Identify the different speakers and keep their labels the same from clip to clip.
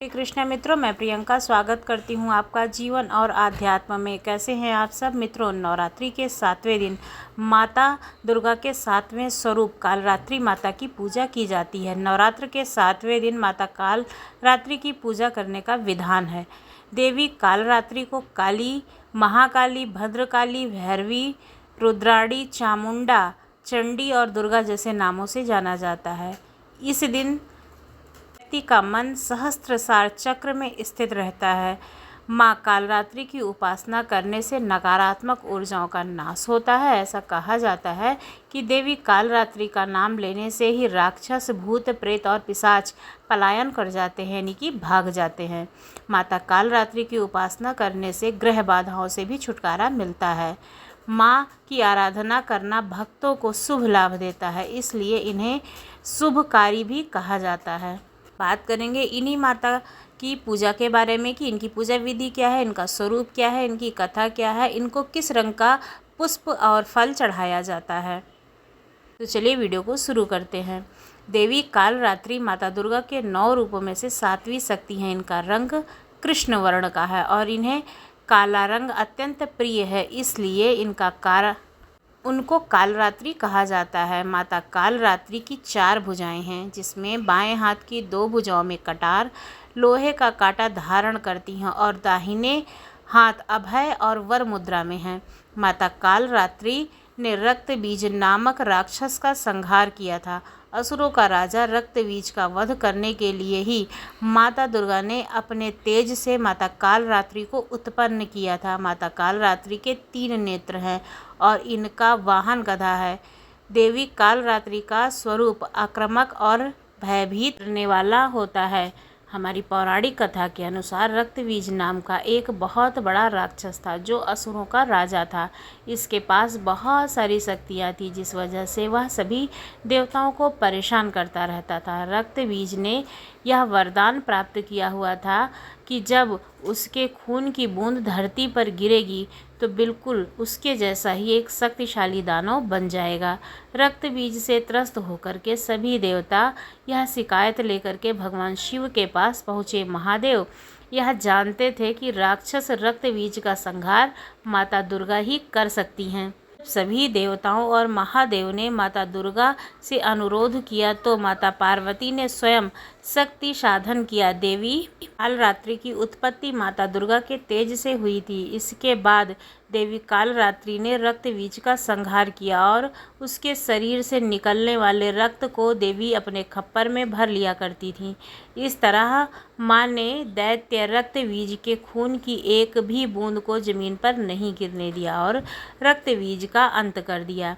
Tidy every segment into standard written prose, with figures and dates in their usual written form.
Speaker 1: श्री कृष्ण मित्रों, मैं प्रियंका स्वागत करती हूँ आपका जीवन और आध्यात्म में। कैसे हैं आप सब मित्रों। नवरात्रि के 7वें दिन माता दुर्गा के 7वें स्वरूप कालरात्रि माता की पूजा की जाती है। नवरात्र के 7वें दिन माता कालरात्रि की पूजा करने का विधान है। देवी कालरात्रि को काली, महाकाली, भद्रकाली, भैरवी, रुद्राणी, चामुंडा, चंडी और दुर्गा जैसे नामों से जाना जाता है। इस दिन व्यक्ति का मन सहस्त्रसार चक्र में स्थित रहता है। माँ कालरात्रि की उपासना करने से नकारात्मक ऊर्जाओं का नाश होता है। ऐसा कहा जाता है कि देवी कालरात्रि का नाम लेने से ही राक्षस, भूत, प्रेत और पिशाच पलायन कर जाते हैं, यानी कि भाग जाते हैं। माता कालरात्रि की उपासना करने से ग्रह बाधाओं से भी छुटकारा मिलता है। माँ की आराधना करना भक्तों को शुभ लाभ देता है, इसलिए इन्हें शुभकारी भी कहा जाता है। बात करेंगे इन्हीं माता की पूजा के बारे में कि इनकी पूजा विधि क्या है, इनका स्वरूप क्या है, इनकी कथा क्या है, इनको किस रंग का पुष्प और फल चढ़ाया जाता है। तो चलिए वीडियो को शुरू करते हैं। देवी कालरात्रि माता दुर्गा के 9 रूपों में से 7वीं शक्ति हैं। इनका रंग कृष्ण वर्ण का है और इन्हें काला रंग अत्यंत प्रिय है, इसलिए उनको कालरात्रि कहा जाता है। माता कालरात्रि की 4 भुजाएं हैं, जिसमें बाएं हाथ की 2 भुजाओं में कटार, लोहे का कांटा धारण करती हैं और दाहिने हाथ अभय और वर मुद्रा में हैं। माता कालरात्रि ने रक्त बीज नामक राक्षस का संहार किया था। असुरों का राजा रक्त बीज का वध करने के लिए ही माता दुर्गा ने अपने तेज से माता कालरात्रि को उत्पन्न किया था। माता कालरात्रि के 3 नेत्र हैं और इनका वाहन गधा है। देवी कालरात्रि का स्वरूप आक्रामक और भयभीत करने वाला होता है। हमारी पौराणिक कथा के अनुसार रक्तबीज नाम का एक बहुत बड़ा राक्षस था, जो असुरों का राजा था। इसके पास बहुत सारी शक्तियाँ थी, जिस वजह से वह सभी देवताओं को परेशान करता रहता था। रक्तबीज ने यह वरदान प्राप्त किया हुआ था कि जब उसके खून की बूंद धरती पर गिरेगी तो बिल्कुल उसके जैसा ही एक शक्तिशाली दानव बन जाएगा। रक्त बीज से त्रस्त होकर के सभी देवता यह शिकायत लेकर के भगवान शिव के पास पहुँचे। महादेव यह जानते थे कि राक्षस रक्त बीज का संहार माता दुर्गा ही कर सकती हैं। सभी देवताओं और महादेव ने माता दुर्गा से अनुरोध किया तो माता पार्वती ने स्वयं शक्ति साधन किया। देवी कालरात्रि की उत्पत्ति माता दुर्गा के तेज से हुई थी। इसके बाद देवी कालरात्रि ने रक्त बीज का संहार किया और उसके शरीर से निकलने वाले रक्त को देवी अपने खप्पर में भर लिया करती थी। इस तरह माँ ने दैत्य रक्त बीज के खून की एक भी बूंद को जमीन पर नहीं गिरने दिया और रक्त बीज का अंत कर दिया।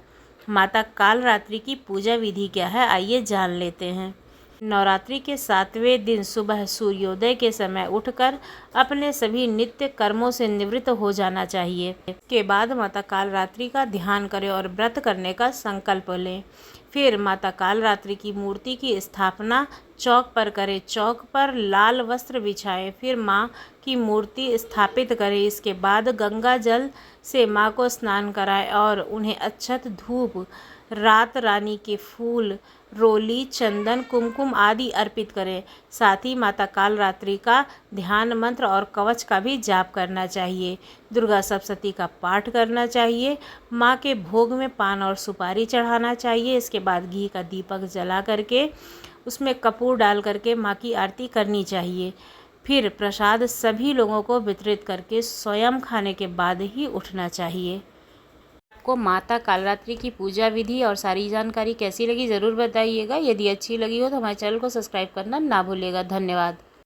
Speaker 1: माता कालरात्रि की पूजा विधि क्या है, आइए जान लेते हैं। नवरात्रि के 7वें दिन सुबह सूर्योदय के समय उठकर अपने सभी नित्य कर्मों से निवृत्त हो जाना चाहिए। के बाद माता कालरात्रि का ध्यान करें और व्रत करने का संकल्प लें। फिर माता कालरात्रि की मूर्ति की स्थापना चौक पर करें। चौक पर लाल वस्त्र बिछाएं। फिर माँ की मूर्ति स्थापित करें। इसके बाद गंगा जल से माँ को स्नान कराएं और उन्हें अक्षत, धूप, रात रानी के फूल, रोली, चंदन, कुमकुम आदि अर्पित करें। साथ ही माता कालरात्रि का ध्यान मंत्र और कवच का भी जाप करना चाहिए। दुर्गा सप्तशती का पाठ करना चाहिए। माँ के भोग में पान और सुपारी चढ़ाना चाहिए। इसके बाद घी का दीपक जला करके उसमें कपूर डाल करके माँ की आरती करनी चाहिए। फिर प्रसाद सभी लोगों को वितरित करके स्वयं खाने के बाद ही उठना चाहिए। आपको माता कालरात्रि की पूजा विधि और सारी जानकारी कैसी लगी ज़रूर बताइएगा। यदि अच्छी लगी हो तो हमारे चैनल को सब्सक्राइब करना ना भूलिएगा। धन्यवाद।